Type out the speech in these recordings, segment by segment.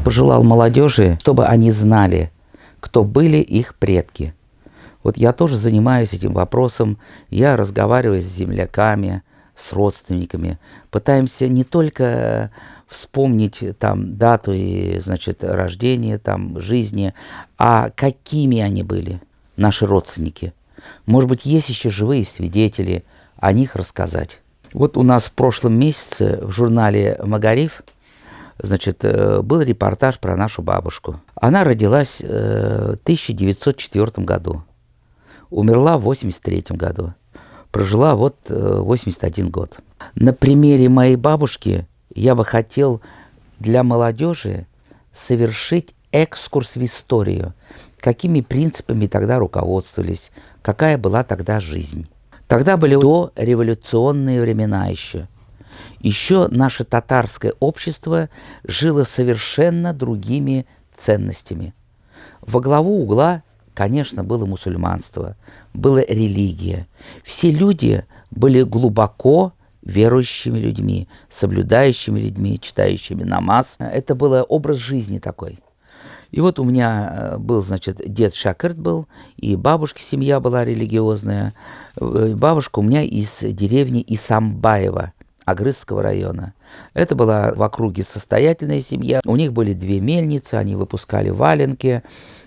пожелал молодежи, чтобы они знали, кто были их предки. Вот я тоже занимаюсь этим вопросом. Я разговариваю с земляками, с родственниками. Пытаемся не только вспомнить там дату и, значит, рождения, там, жизни, а какими они были, наши родственники. Может быть, есть еще живые свидетели, о них рассказать. Вот у нас в прошлом месяце в журнале «Магариф», значит, был репортаж про нашу бабушку. Она родилась в 1904 году, умерла в 1983 году, прожила вот 81 год. На примере моей бабушки я бы хотел для молодежи совершить экскурс в историю, какими принципами тогда руководствовались, какая была тогда жизнь. Тогда были дореволюционные времена еще. Еще наше татарское общество жило совершенно другими ценностями. Во главу угла, конечно, было мусульманство, была религия. Все люди были глубоко верующими людьми, соблюдающими людьми, читающими намаз. Это был образ жизни такой. И вот у меня был, значит, дед Шакырт был, и бабушка семья была религиозная. Бабушка у меня из деревни Исамбаева, Агрызского района. Это была в округе состоятельная семья. У них были 2 мельницы, они выпускали валенки,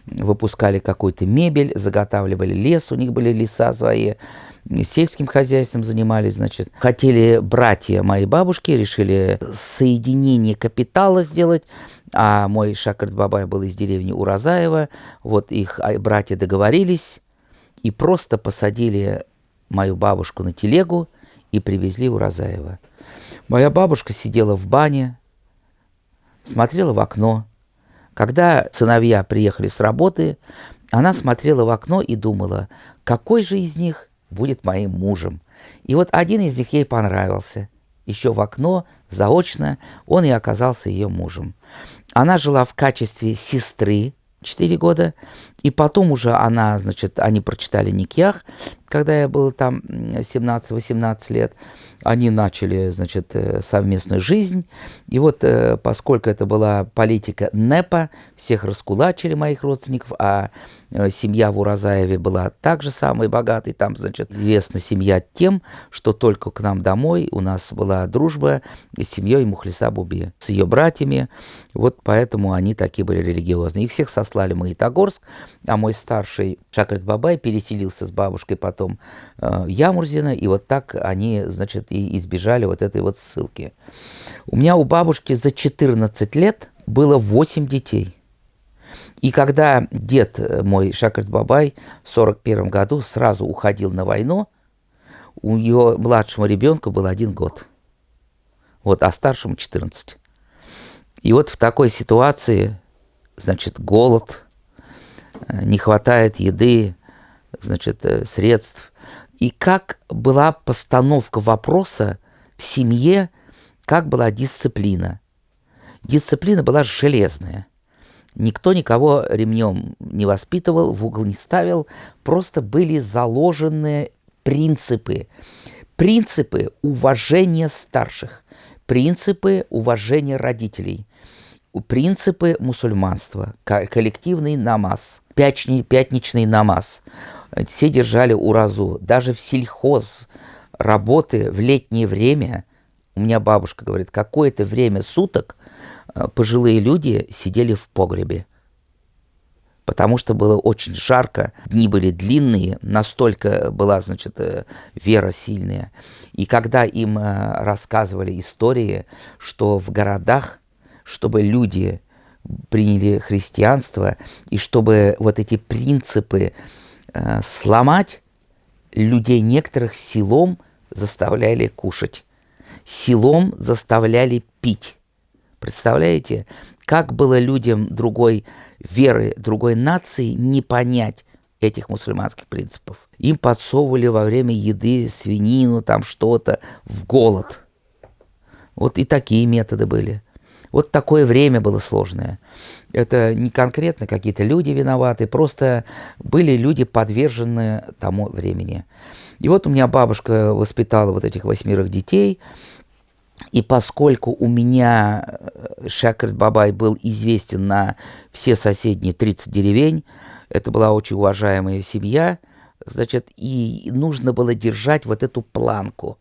выпускали какую-то мебель, заготавливали лес, у них были леса свои. Сельским хозяйством занимались, значит. Хотели братья моей бабушки, решили соединение капитала сделать, а мой Шакырт Бабай был из деревни Уразаева. Вот их братья договорились и просто посадили мою бабушку на телегу и привезли в Уразаево. Моя бабушка сидела в бане, смотрела в окно. Когда сыновья приехали с работы, она смотрела в окно и думала, какой же из них будет моим мужем. И вот один из них ей понравился. Еще в окно, заочно, он и оказался ее мужем. Она жила в качестве сестры 4 года, и потом уже она, значит, они прочитали никях, когда я был там 17-18 лет, они начали, значит, совместную жизнь, и вот поскольку это была политика НЭПа, всех раскулачили моих родственников, а семья в Уразаеве была также самой богатой, там, значит, известна семья тем, что только к нам домой у нас была дружба с семьей Мухлиса Буби, с ее братьями, вот поэтому они такие были религиозные. Их всех сослали в Магнитогорск, а мой старший Шакырт Бабай переселился с бабушкой потом в Ямурзино, и вот так они, значит, и избежали вот этой вот ссылки. У меня у бабушки за 14 лет было 8 детей. И когда дед мой Шакырт Бабай в 1941 году сразу уходил на войну, у его младшему ребенку был 1 год, вот, а старшему 14. И вот в такой ситуации, значит, голод, не хватает еды, значит, средств. И как была постановка вопроса в семье, как была дисциплина. Дисциплина была железная. Никто никого ремнем не воспитывал, в угол не ставил. Просто были заложены принципы. Принципы уважения старших, принципы уважения родителей, принципы мусульманства, коллективный намаз, пятничный намаз. Все держали уразу. Даже в сельхоз работы в летнее время, у меня бабушка говорит, какое-то время суток пожилые люди сидели в погребе, потому что было очень жарко, дни были длинные, настолько была, значит, вера сильная. И когда им рассказывали истории, что в городах, чтобы люди приняли христианство, и чтобы вот эти принципы сломать, людей некоторых силом заставляли кушать, силом заставляли пить. Представляете, как было людям другой веры, другой нации не понять этих мусульманских принципов. Им подсовывали во время еды свинину, там что-то, в голод. Вот и такие методы были. Вот такое время было сложное. Это не конкретно какие-то люди виноваты, просто были люди, подвержены тому времени. И вот у меня бабушка воспитала вот этих 8 детей. И поскольку у меня Шакирт Бабай был известен на все соседние 30 деревень, это была очень уважаемая семья, значит, и нужно было держать вот эту планку,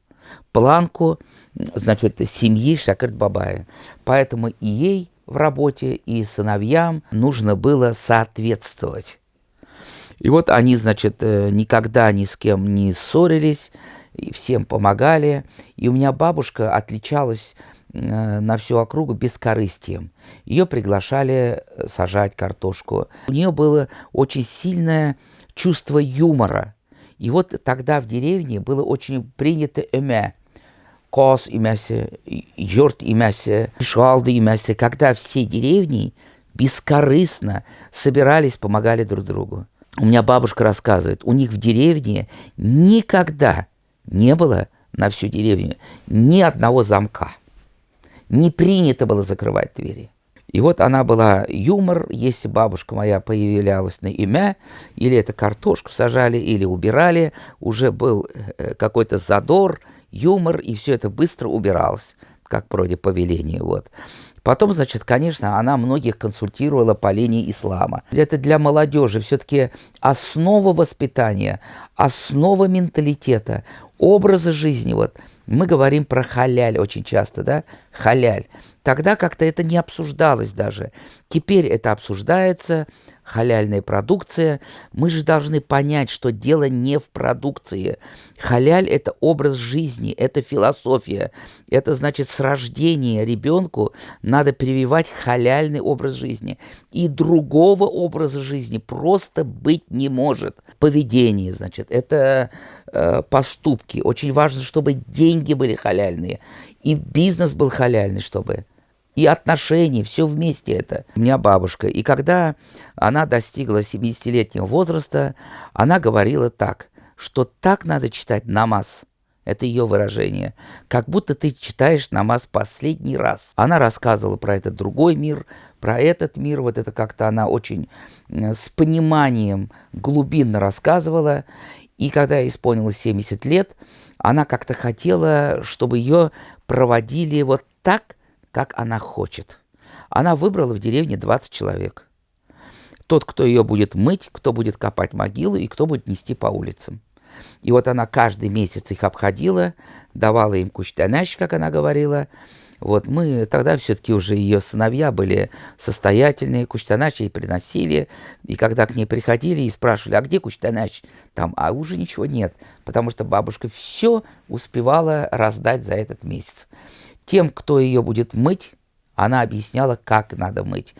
значит, семьи Шакирт Бабая. Поэтому и ей в работе, и сыновьям нужно было соответствовать. И вот они, значит, никогда ни с кем не ссорились, и всем помогали. И у меня бабушка отличалась на всю округу бескорыстием. Ее приглашали сажать картошку. У нее было очень сильное чувство юмора. И вот тогда в деревне было очень принято эме. Коз имясе, йорт имясе, шалды имясе, когда все деревни бескорыстно собирались, помогали друг другу. У меня бабушка рассказывает, у них в деревне никогда не было на всю деревню ни одного замка. Не принято было закрывать двери. И вот она была юмор, если бабушка моя появлялась на имя, или это картошку сажали, или убирали, уже был какой-то задор, юмор, и все это быстро убиралось, как вроде повеление. Вот. Потом, значит, конечно, она многих консультировала по линии ислама. Это для молодежи все-таки основа воспитания, основа менталитета, образа жизни. Вот. Мы говорим про халяль очень часто, да, халяль. Тогда как-то это не обсуждалось даже. Теперь это обсуждается, халяльная продукция. Мы же должны понять, что дело не в продукции. Халяль – это образ жизни, это философия. Это значит, с рождения ребенку надо прививать халяльный образ жизни. И другого образа жизни просто быть не может. Поведение, значит, это поступки. Очень важно, чтобы деньги были халяльные. И бизнес был халяльный, чтобы... И отношения, все вместе это. У меня бабушка. И когда она достигла 70-летнего возраста, она говорила так, что так надо читать намаз. Это ее выражение. Как будто ты читаешь намаз последний раз. Она рассказывала про этот другой мир, про этот мир. Вот это как-то она очень с пониманием глубинно рассказывала. И когда ей исполнилось 70 лет, она как-то хотела, чтобы ее проводили вот так, как она хочет. Она выбрала в деревне 20 человек. Тот, кто ее будет мыть, кто будет копать могилу и кто будет нести по улицам. И вот она каждый месяц их обходила, давала им куштанач, как она говорила. Вот мы тогда все-таки уже ее сыновья были состоятельные, куштанач ей приносили. И когда к ней приходили и спрашивали, а где куштанач? Там, а уже ничего нет, потому что бабушка все успевала раздать за этот месяц. Тем, кто ее будет мыть, она объясняла, как надо мыть,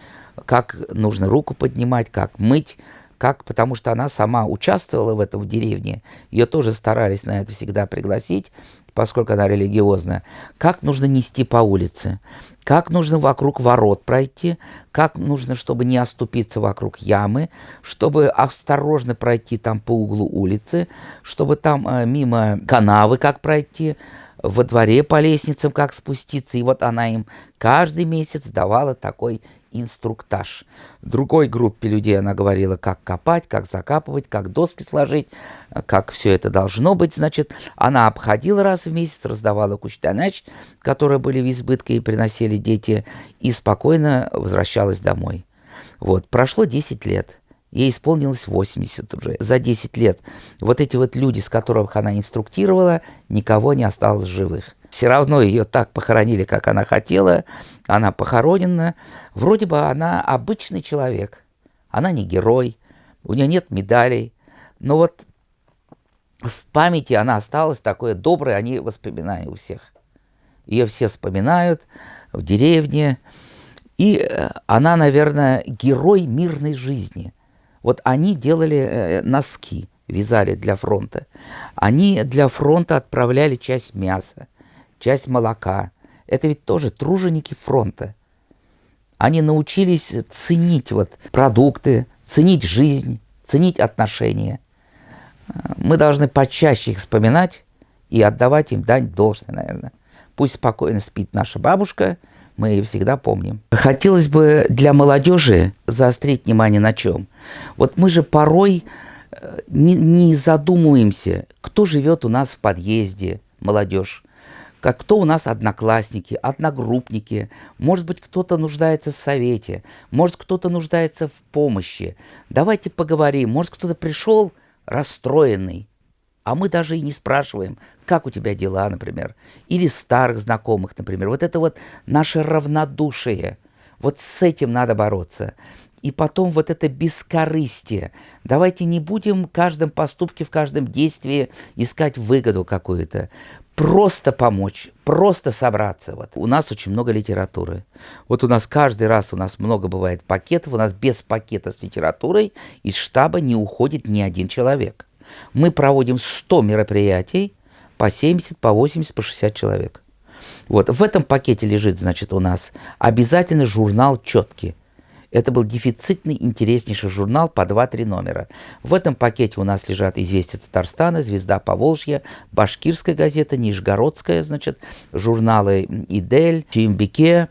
как нужно руку поднимать, как мыть, как, потому что она сама участвовала в этом в деревне. Ее тоже старались на это всегда пригласить, поскольку она религиозная. Как нужно нести по улице, как нужно вокруг ворот пройти, как нужно, чтобы не оступиться вокруг ямы, чтобы осторожно пройти там по углу улицы, чтобы там мимо канавы как пройти, во дворе по лестницам как спуститься. И вот она им каждый месяц давала такой инструктаж. Другой группе людей она говорила, как копать, как закапывать, как доски сложить, как все это должно быть. Значит, она обходила раз в месяц, раздавала куштанач, которые были в избытке и приносили дети, и спокойно возвращалась домой. Вот. Прошло 10 лет. Ей исполнилось 80 уже. За 10 лет вот эти вот люди, с которых она инструктировала, никого не осталось живых. Все равно ее так похоронили, как она хотела. Она похоронена. Вроде бы она обычный человек. Она не герой. У нее нет медалей. Но вот в памяти она осталась такое доброе, они воспоминания у всех. Ее все вспоминают в деревне. И она, наверное, герой мирной жизни. Вот они делали носки, вязали для фронта. Они для фронта отправляли часть мяса, часть молока. Это ведь тоже труженики фронта. Они научились ценить вот продукты, ценить жизнь, ценить отношения. Мы должны почаще их вспоминать и отдавать им дань должной, наверное. Пусть спокойно спит наша бабушка, мы ее всегда помним. Хотелось бы для молодежи заострить внимание на чем? Вот мы же порой не задумываемся, кто живет у нас в подъезде, молодежь, как кто у нас одноклассники, одногруппники, может быть, кто-то нуждается в совете, может, кто-то нуждается в помощи. Давайте поговорим, может, кто-то пришел расстроенный, а мы даже и не спрашиваем, как у тебя дела, например, или старых знакомых, например. Вот это вот наше равнодушие, вот с этим надо бороться. И потом вот это бескорыстие. Давайте не будем в каждом поступке, в каждом действии искать выгоду какую-то. Просто помочь, просто собраться. Вот. У нас очень много литературы. Вот у нас каждый раз много бывает пакетов. У нас без пакета с литературой из штаба не уходит ни один человек. Мы проводим 100 мероприятий по 70, по 80, по 60 человек. Вот. В этом пакете лежит, значит, у нас обязательно журнал «Четки». Это был дефицитный, интереснейший журнал по 2-3 номера. В этом пакете у нас лежат «Известия Татарстана», «Звезда Поволжья», «Башкирская газета», «Нижегородская», значит, журналы «Идель», «Тюмбике»,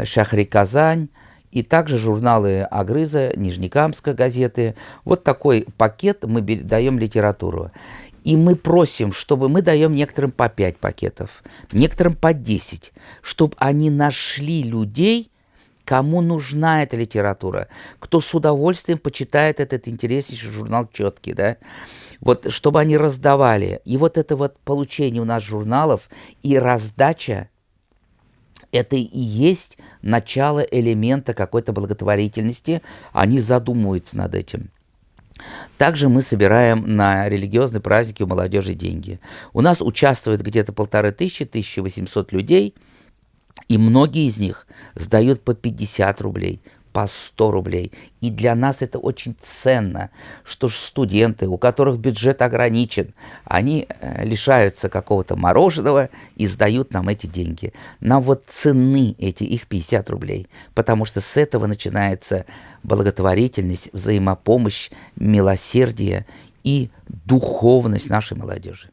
«Шахри Казань», и также журналы «Агрыза», «Нижнекамская» газеты. Вот такой пакет мы даем литературу. И мы просим, чтобы мы даем некоторым по 5 пакетов, некоторым по 10, чтобы они нашли людей, кому нужна эта литература, кто с удовольствием почитает этот интереснейший журнал «Четки», да? Вот, чтобы они раздавали. И вот это вот получение у нас журналов и раздача, это и есть начало элемента какой-то благотворительности. Они задумываются над этим. Также мы собираем на религиозные праздники у молодежи деньги. У нас участвует где-то 1500-1800 людей, и многие из них сдают по 50 рублей, по 100 рублей. И для нас это очень ценно, что студенты, у которых бюджет ограничен, они лишаются какого-то мороженого и сдают нам эти деньги. Нам вот ценны эти их 50 рублей, потому что с этого начинается благотворительность, взаимопомощь, милосердие и духовность нашей молодежи.